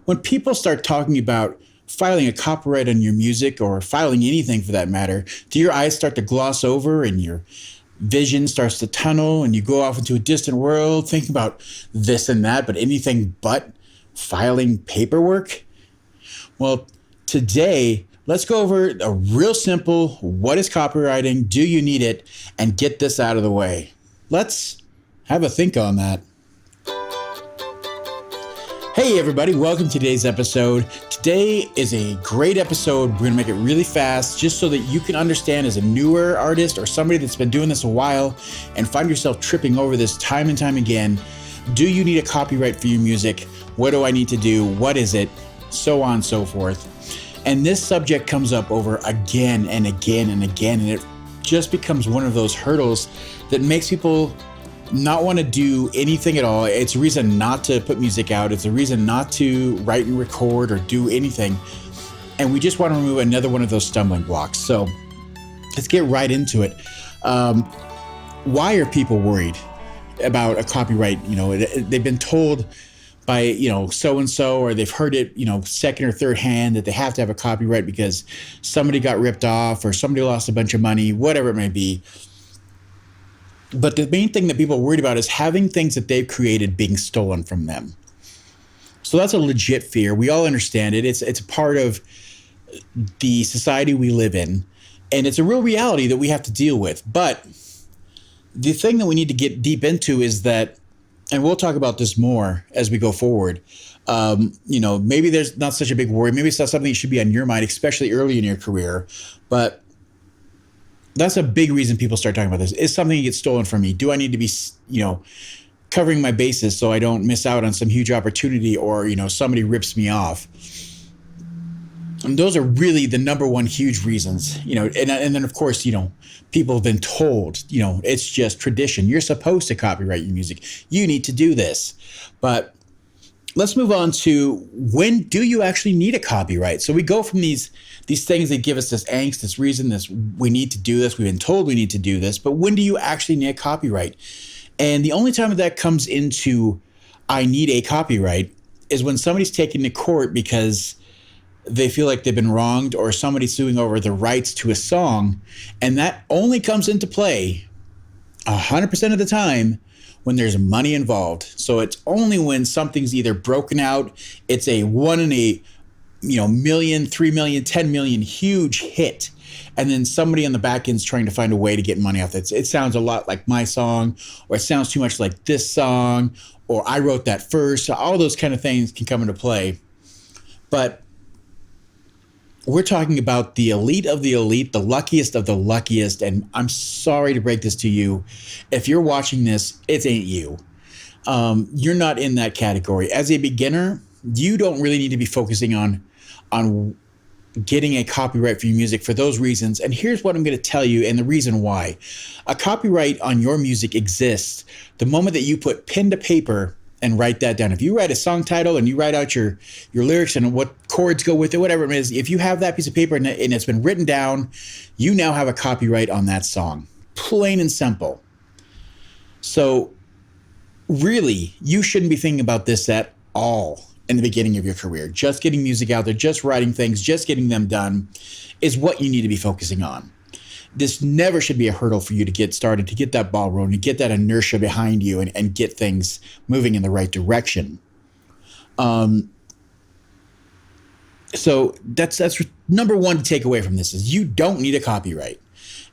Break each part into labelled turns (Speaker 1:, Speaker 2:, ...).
Speaker 1: when people start talking about filing a copyright on your music or filing anything for that matter, do your eyes start to gloss over and your vision starts to tunnel and you go off into a distant world thinking about this and that, but anything but filing paperwork? Well, today, let's go over a real simple, what is copywriting? Do you need it? And get this out of the way. Let's have a think on that. Hey everybody, welcome to today's episode. Today is a great episode. We're gonna make it really fast just so that you can understand as a newer artist or somebody that's been doing this a while and find yourself tripping over this time and time again. Do you need a copyright for your music? What do I need to do? What is it? So on and so forth. And this subject comes up over again and again and again, and it just becomes one of those hurdles that makes people not want to do anything at all. It's a reason not to put music out. It's a reason not to write and record or do anything. And we just want to remove another one of those stumbling blocks. So let's get right into it. Why are people worried about a copyright? They've been told by, so-and-so, or they've heard it, second or third hand that they have to have a copyright because somebody got ripped off or somebody lost a bunch of money, whatever it may be. But the main thing that people are worried about is having things that they've created being stolen from them. So that's a legit fear. We all understand it. It's a part of the society we live in, and it's a real reality that we have to deal with. But the thing that we need to get deep into is that, and we'll talk about this more as we go forward, maybe there's not such a big worry. Maybe it's not something that should be on your mind, especially early in your career. But that's a big reason people start talking about this. Is something gets stolen from me? Do I need to be, covering my bases so I don't miss out on some huge opportunity or, somebody rips me off? And those are really the number one huge reasons, and then of course, people have been told, it's just tradition. You're supposed to copyright your music. You need to do this. But let's move on to, when do you actually need a copyright? So we go from these things that give us this angst, this reason, we need to do this. We've been told we need to do this, but when do you actually need a copyright? And the only time that comes into, I need a copyright, is when somebody's taken to court because they feel like they've been wronged, or somebody's suing over the rights to a song. And that only comes into play 100% of the time when there's money involved. So it's only when something's either broken out, it's a 1 in a million, 3 million, 10 million huge hit, and then somebody on the back end's trying to find a way to get money off it. It sounds a lot like my song, or it sounds too much like this song, or I wrote that first. So all those kind of things can come into play. But we're talking about the elite of the elite, the luckiest of the luckiest. And I'm sorry to break this to you. If you're watching this, it ain't you. You're not in that category. As a beginner, you don't really need to be focusing on getting a copyright for your music for those reasons. And here's what I'm going to tell you and the reason why. A copyright on your music exists the moment that you put pen to paper and write that down. If you write a song title and you write out your lyrics and what chords go with it, whatever it is, if you have that piece of paper and it's been written down, you now have a copyright on that song. Plain and simple. So really, you shouldn't be thinking about this at all in the beginning of your career. Just getting music out there, just writing things, just getting them done is what you need to be focusing on. This never should be a hurdle for you to get started, to get that ball rolling, to get that inertia behind you and get things moving in the right direction. So that's number one to take away from this is you don't need a copyright.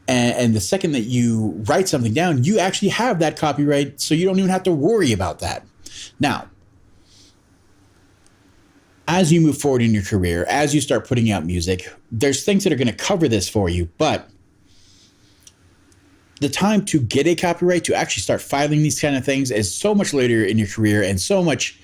Speaker 1: And the second that you write something down, you actually have that copyright, so you don't even have to worry about that. Now, as you move forward in your career, as you start putting out music, there's things that are going to cover this for you, but the time to get a copyright, to actually start filing these kind of things, is so much later in your career and so much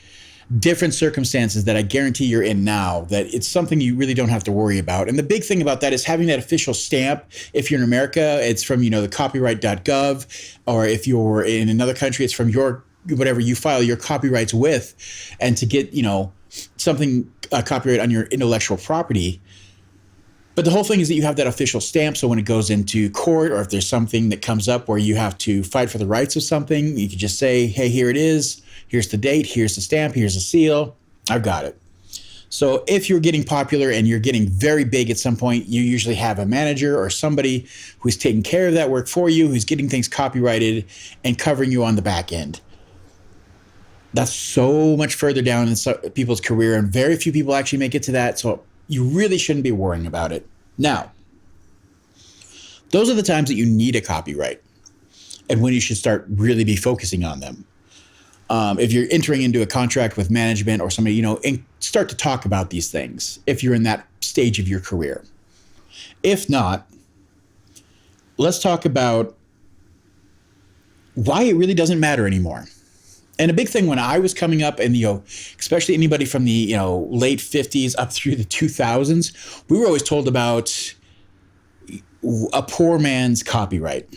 Speaker 1: different circumstances that I guarantee you're in now, that it's something you really don't have to worry about. And the big thing about that is having that official stamp. If you're in America, it's from, the copyright.gov, or if you're in another country, it's from your, whatever you file your copyrights with. And to get, something copyright on your intellectual property. But the whole thing is that you have that official stamp. So when it goes into court, or if there's something that comes up where you have to fight for the rights of something, you can just say, hey, here it is. Here's the date. Here's the stamp. Here's the seal. I've got it. So if you're getting popular and you're getting very big at some point, you usually have a manager or somebody who's taking care of that work for you, who's getting things copyrighted and covering you on the back end. That's so much further down in people's career, and very few people actually make it to that. So you really shouldn't be worrying about it. Now, those are the times that you need a copyright and when you should start really be focusing on them. If you're entering into a contract with management or somebody, and start to talk about these things if you're in that stage of your career. If not, let's talk about why it really doesn't matter anymore. And a big thing when I was coming up, and especially anybody from the late 50s up through the 2000s, we were always told about a poor man's copyright.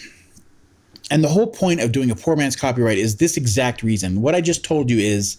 Speaker 1: And the whole point of doing a poor man's copyright is this exact reason. What I just told you is,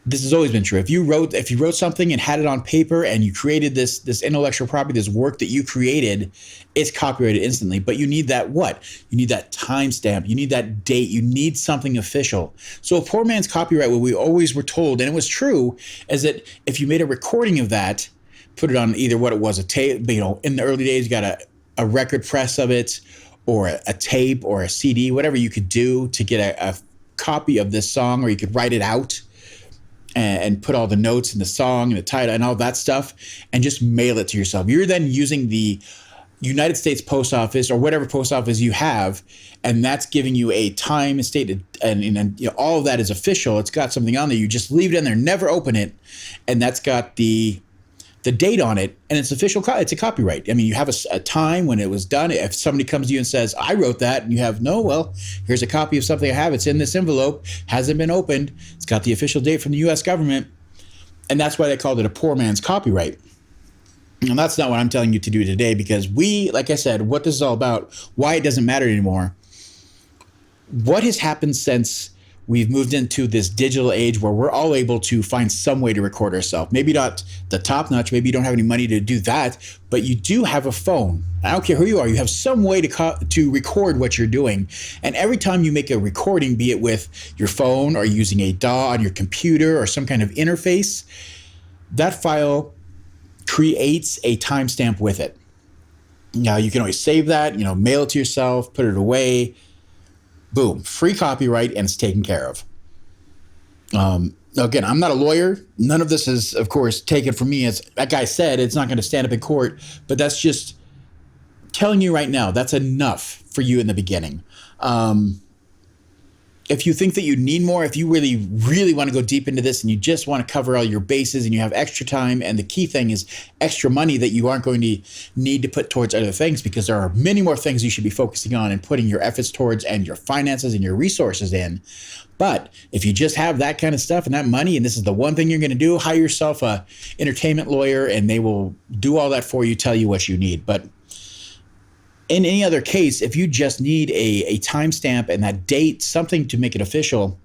Speaker 1: this has always been true. If you wrote something and had it on paper and you created this intellectual property, this work that you created, it's copyrighted instantly. But you need that what? You need that timestamp. You need that date. You need something official. So a poor man's copyright, what we always were told, and it was true, is that if you made a recording of that, put it on either what it was, a tape, in the early days, you got a record press of it, or a tape or a CD, whatever you could do to get a copy of this song, or you could write it out and put all the notes in the song and the title and all that stuff and just mail it to yourself. You're then using the United States Post Office or whatever post office you have, and that's giving you a time and state, and all of that is official. It's got something on there. You just leave it in there, never open it, and that's got the date on it, and it's official. It's a copyright. I mean, you have a time when it was done. If somebody comes to you and says, I wrote that, and you have, no, well, here's a copy of something I have. It's in this envelope, hasn't been opened. It's got the official date from the U.S. government. And that's why they called it a poor man's copyright. And that's not what I'm telling you to do today, because like I said, what this is all about, why it doesn't matter anymore. What has happened since we've moved into this digital age where we're all able to find some way to record ourselves. Maybe not the top notch, maybe you don't have any money to do that, but you do have a phone. I don't care who you are, you have some way to record what you're doing. And every time you make a recording, be it with your phone or using a DAW on your computer or some kind of interface, that file creates a timestamp with it. Now you can always save that, mail it to yourself, put it away. Boom, free copyright, and it's taken care of. Again, I'm not a lawyer. None of this is, of course, taken from me. As that guy said, it's not going to stand up in court, but that's just telling you right now, that's enough for you in the beginning. If you think that you need more, if you really, really want to go deep into this and you just want to cover all your bases and you have extra time, and the key thing is extra money that you aren't going to need to put towards other things, because there are many more things you should be focusing on and putting your efforts towards and your finances and your resources in. But if you just have that kind of stuff and that money, and this is the one thing you're going to do, hire yourself a entertainment lawyer and they will do all that for you, tell you what you need. But in any other case, if you just need a timestamp and that date, something to make it official,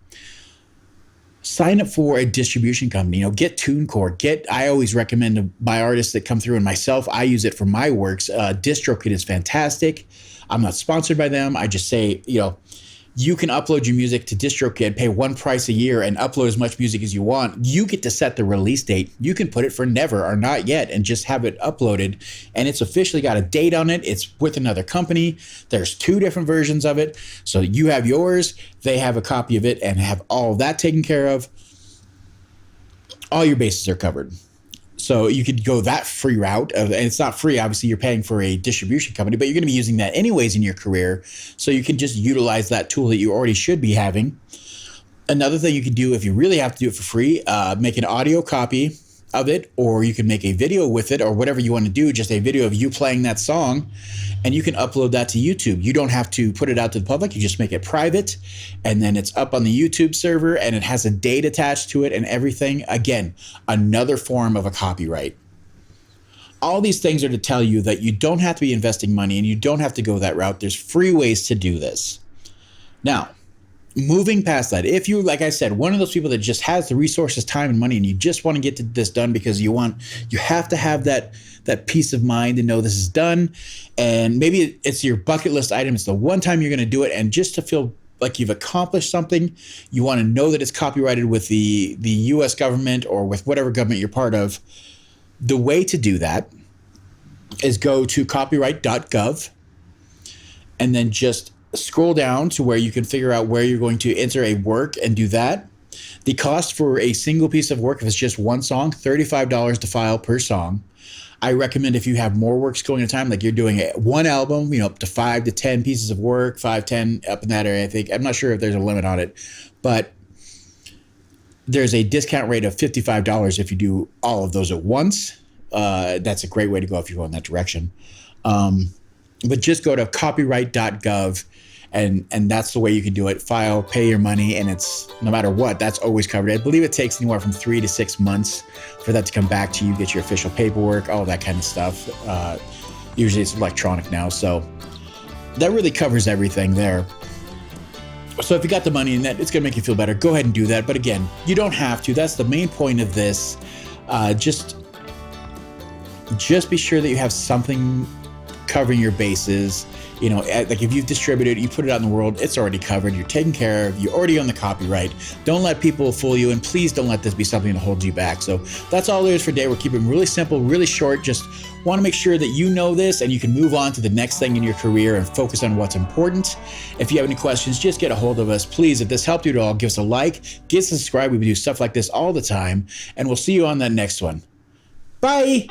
Speaker 1: sign up for a distribution company. Get TuneCore. I always recommend to my artists that come through, and myself, I use it for my works. DistroKid is fantastic. I'm not sponsored by them. I just say, you can upload your music to DistroKid, pay one price a year, and upload as much music as you want. You get to set the release date. You can put it for never or not yet and just have it uploaded. And it's officially got a date on it. It's with another company. There's 2 different versions of it. So you have yours, they have a copy of it, and have all of that taken care of. All your bases are covered. So you could go that free route and it's not free. Obviously, you're paying for a distribution company, but you're going to be using that anyways in your career. So you can just utilize that tool that you already should be having. Another thing you can do, if you really have to do it for free, make an audio copy of it, or you can make a video with it, or whatever you want to do, just a video of you playing that song, and you can upload that to YouTube. You don't have to put it out to the public. You just make it private, and then it's up on the YouTube server, and it has a date attached to it and everything. Again, another form of a copyright. All these things are to tell you that you don't have to be investing money and you don't have to go that route. There's free ways to do this. Now, moving past that, if you, like I said, one of those people that just has the resources, time, and money, and you just want to get this done because you have to have that peace of mind to know this is done, and maybe it's your bucket list item. It's the one time you're going to do it, and just to feel like you've accomplished something, you want to know that it's copyrighted with the US government or with whatever government you're part of, the way to do that is go to copyright.gov and then just scroll down to where you can figure out where you're going to enter a work and do that. The cost for a single piece of work, if it's just one song, $35 to file per song. I recommend if you have more works going at a time, like you're doing one album, up to 5 to 10 pieces of work, 5, 10 up in that area, I think. I'm not sure if there's a limit on it, but there's a discount rate of $55 if you do all of those at once. That's a great way to go if you go in that direction. But just go to copyright.gov and that's the way you can do it. File, pay your money, and it's no matter what, that's always covered. I believe it takes anywhere from 3 to 6 months for that to come back to you, get your official paperwork, all that kind of stuff. Usually it's electronic now, so that really covers everything there. So if you got the money and that it's gonna make you feel better, go ahead and do that. But again, you don't have to. That's the main point of this. Just be sure that you have something covering your bases. Like if you've distributed, you put it out in the world, it's already covered, you're taken care of, you're already on the copyright. Don't let people fool you, and please don't let this be something that holds you back. So that's all there is for today. We're keeping it really simple, really short. Just want to make sure that you know this and you can move on to the next thing in your career and focus on what's important. If you have any questions, just get a hold of us. Please, if this helped you at all, give us a like, get subscribed. We do stuff like this all the time, and we'll see you on that next one. Bye.